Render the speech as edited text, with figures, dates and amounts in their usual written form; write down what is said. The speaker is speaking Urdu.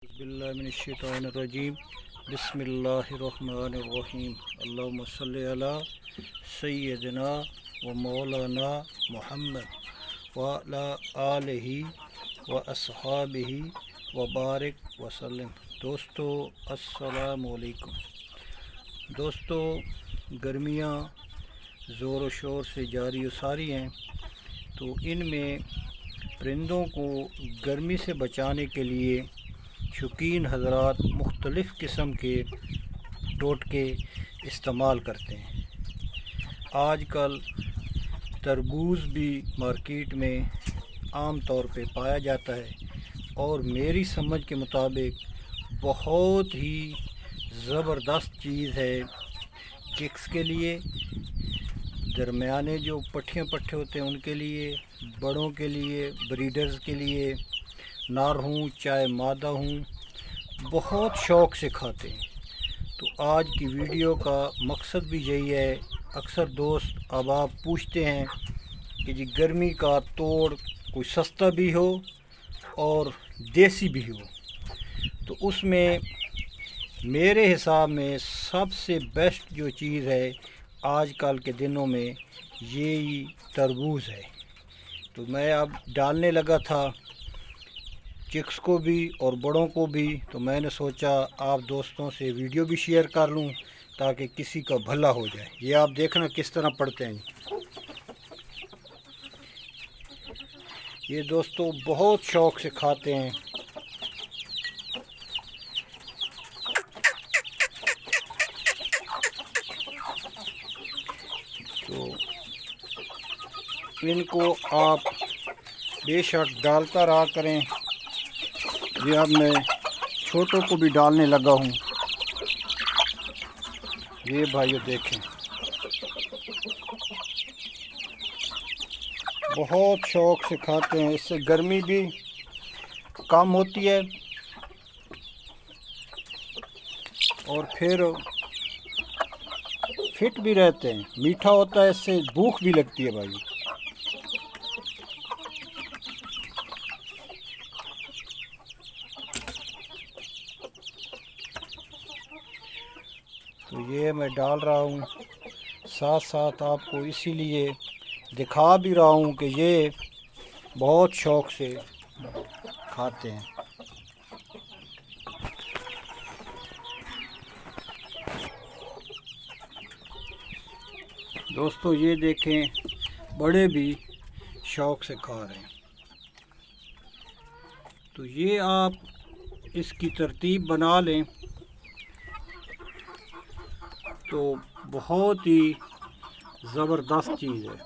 باللہ من الشیطان الرجیم بسم اللہ الرحمن الرحیم اللہم صلی علی سیدنا و مولانا محمد وعلی آلہ و اصحابہ و بارک وسلم۔ دوستو السلام علیکم۔ دوستو گرمیاں زور و شور سے جاری و ساری ہیں، تو ان میں پرندوں کو گرمی سے بچانے کے لیے شوقین حضرات مختلف قسم کے ٹوٹکے استعمال کرتے ہیں۔ آج کل تربوز بھی مارکیٹ میں عام طور پہ پایا جاتا ہے، اور میری سمجھ کے مطابق بہت ہی زبردست چیز ہے چکس کے لیے، درمیانے جو پٹھے ہوتے ہیں ان کے لیے، بڑوں کے لیے، بریڈرز کے لیے، نر ہوں چاہے مادہ ہوں، بہت شوق سے کھاتے ہیں۔ تو آج کی ویڈیو کا مقصد بھی یہی ہے۔ اکثر دوست احباب پوچھتے ہیں کہ جی گرمی کا توڑ کوئی سستا بھی ہو اور دیسی بھی ہو، تو اس میں میرے حساب میں سب سے بیسٹ جو چیز ہے آج کل کے دنوں میں یہی تربوز ہے۔ تو میں اب ڈالنے لگا تھا چکس کو بھی اور بڑوں کو بھی، تو میں نے سوچا آپ دوستوں سے ویڈیو بھی شیئر کر لوں تاکہ کسی کا بھلا ہو جائے۔ یہ آپ دیکھنا کس طرح پڑتے ہیں۔ یہ دوستوں بہت شوق سے کھاتے ہیں۔ تو ان کو آپ بے شک ڈالتا رہا کریں۔ یہ اب میں چھوٹوں کو بھی ڈالنے لگا ہوں۔ یہ بھائیو دیکھیں، بہت شوق سے کھاتے ہیں۔ اس سے گرمی بھی کم ہوتی ہے اور پھر فٹ بھی رہتے ہیں۔ میٹھا ہوتا ہے، اس سے بھوک بھی لگتی ہے بھائی۔ تو یہ میں ڈال رہا ہوں، ساتھ ساتھ آپ کو اسی لیے دکھا بھی رہا ہوں کہ یہ بہت شوق سے کھاتے ہیں۔ دوستو یہ دیکھیں، بڑے بھی شوق سے کھا رہے ہیں۔ تو یہ آپ اس کی ترتیب بنا لیں تو بہت ہی زبردست چیز ہے۔